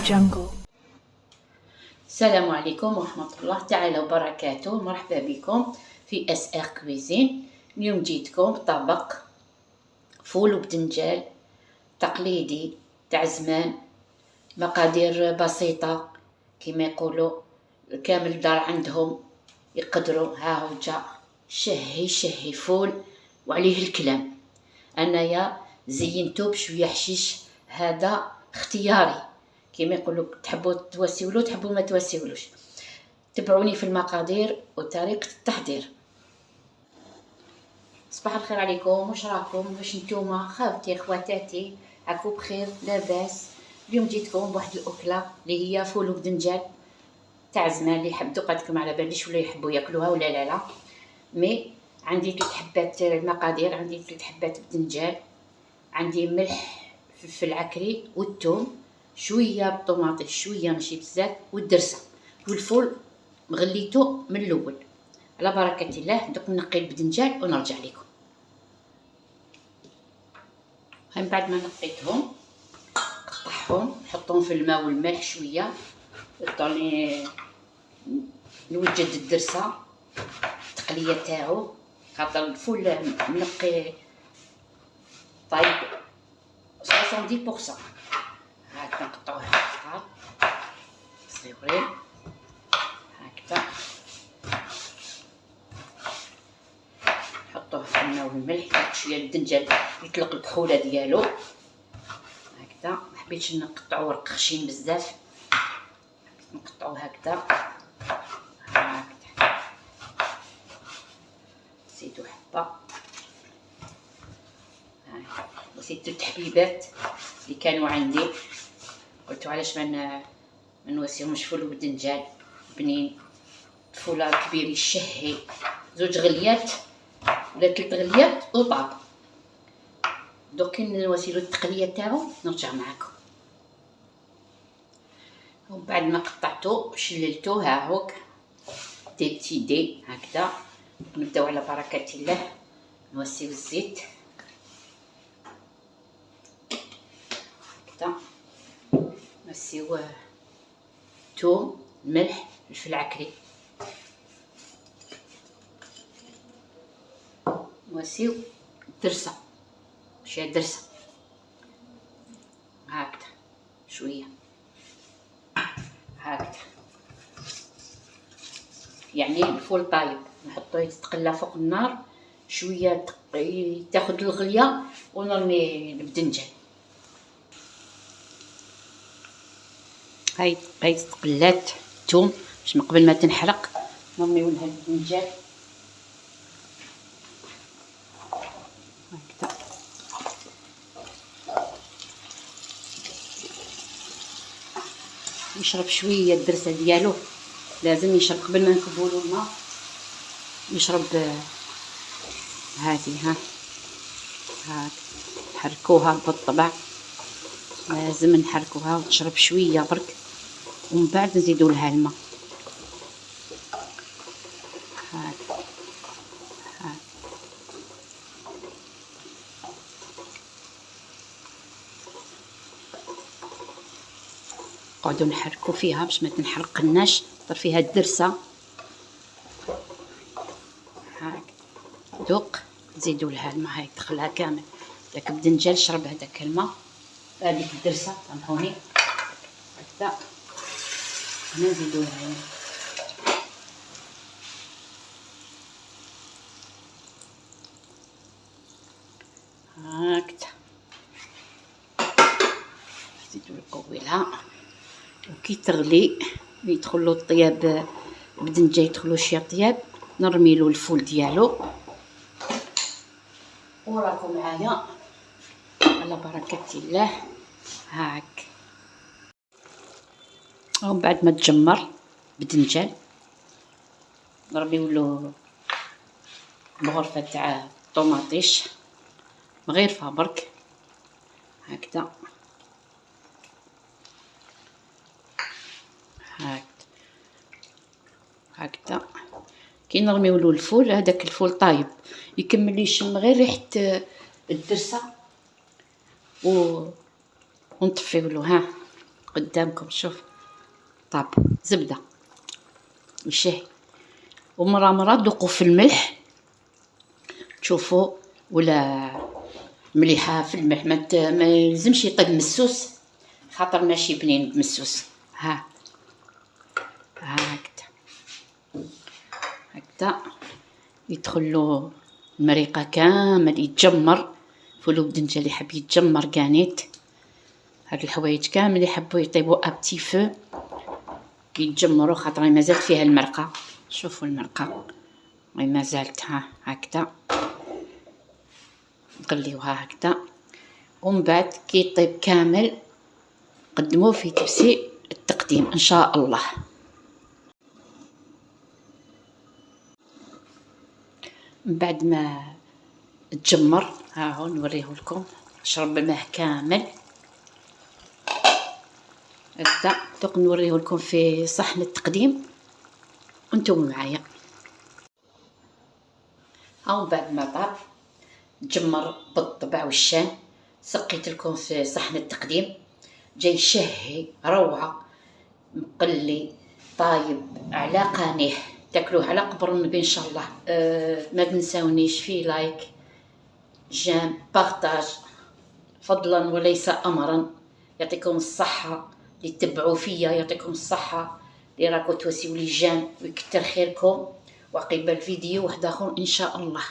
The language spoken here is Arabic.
jungle. السلام عليكم ورحمة الله تعالى وبركاته. مرحبا بكم في اس ار كويزين. اليوم جيتكم بطبق فول وبدنجال تقليدي تاع زمان، مقادير بسيطة كما يقولوا كامل الدار عندهم يقدروا. ها هو جا شهي فول وعليه الكلام. انايا زينتو بشويه حشيش، هذا اختياري كما يقولوا، تحبوا توسيولو تحبوا ما توسيولوش. تبعوني في المقادير وطريقه التحضير. صباح الخير عليكم، واش راكم؟ واش نتوما خاوتي خواتاتي راكم بخير لاباس؟ اليوم جيتكم بواحد الاكله اللي هي فول وبدنجال تاع زمان، اللي يحب دوقاتكم على باليش ولا يحبوا ياكلوها ولا لا. مي عندي 3 حبات المقادير، عندي 3 حبات بدنجال، عندي ملح فلفل عكري والثوم، شويه بالطوماطيش شويه ماشي بزاف، والدرسه والفول مغليتو من الاول. على بركه الله دوك نقي البدنجال ونرجع لكم. من بعد ما نقيتهم نقطعهم نحطهم في الماء والملح شويه، يضطرني نوجد الدرسه التقليه تاعو، خاطر الفول منقي طيب 70%. هاكا نقطعوها صغار صغيرين هكذا، نحطوه في الماء والملح شويه الدنجال يطلق الكحوله ديالو هكذا. محبيتش نقطعو ورق خشين بزاف، نقطعو هكذا نزيدو حبه. نسيت التحبيبات اللي كانوا عندي، قلت علاش ما نوسيهمش فول وبدنجال بنين. الفوله كبير يشهي 2 غليات ولا 3 غليات وطاب. دوك نوسيلو التقليه تاعو نرجع معكم. ومن بعد ما قطعته شللته ها هوك دي هكذا. نبداو على بركه الله نوسيو الزيت هكذا، نوسيو ثوم ملح فلفل عكري، نوسيو الدرسه شويه درسه هكذا شويه هكذا، يعني الفول طايب نحطوه يتقلى فوق النار شويه تاخد الغليه ونرمي البدنجان. هاي تقلات الثوم باش من قبل ما تنحرق نرميو لها البدنجان هكذا. يشرب شويه الدرسه ديالو، لازم يشرب قبل ما نكبولو الماء يشرب. هذه هاك نحركوها بالطبع، لازم نحركوها وتشرب شويه برك، ومن بعد نزيدو لها الماء هاك. نقعدو نحركو فيها باش ما تنحرقناش، طر فيها الدرسه هاك. دوق نزيدو لها الماء، هاي دخلها كامل داك البدنجال شرب هذاك الماء. هذيك الدرسه سامحوني هكذا نزيدو لها هكذا، نزيدو نقويلها. وكي تغلي يدخلو الطياب البدنجال يدخلو شي طياب نرميلو الفول ديالو. وراكم معايا على بركه الله هاك. ومن بعد ما تجمر بدنجال نرميولو الغرفه تاع الطوماطيش مغيرفه برك هكذا هكذا. كي نرميولو الفول، هذاك الفول طايب يكمل يشم غير ريحه الدرسه ونطفيولو. ها قدامكم. شوف طاب زبدة وشاي، ومرة ذوقوا في الملح تشوفوا ولا مليحة في الملح. ما يلزمش يطيب مسوس خاطر ماشي بنين مسوس. ها هكذا يدخل له المريقة كامل يتجمر. فول بدنجة اللي حاب يتجمر كانيت، هاد الحوايج كامل يحبوا يطيبوا ابتي فو يتجمروا خاطر مازالت فيها المرقة. شوفوا المرقة ما زالت هكذا، نقليوها هكذا. ومن بعد كي يطيب كامل قدموه في تبسي التقديم ان شاء الله. من بعد ما تجمر ها هو نوريه لكم، شرب الماء كامل هكذا. دوك نوريه لكم في صحن التقديم وانتم معايا. ها بعد ما طاب تجمر بالطبع والشان، سقيت لكم في صحن التقديم جاي شهي روعه، مقلي طايب على قانيه، تاكلوه على قبر النبي ان شاء الله. ما تنساونيش في لايك جيم بارطاج فضلا وليس امرا. يعطيكم الصحه اللي تتبعوا فيا، يعطيكم الصحه اللي راكم تواسيو لي جيم، ويكثر خيركم. وعقب الفيديو واحد اخر ان شاء الله.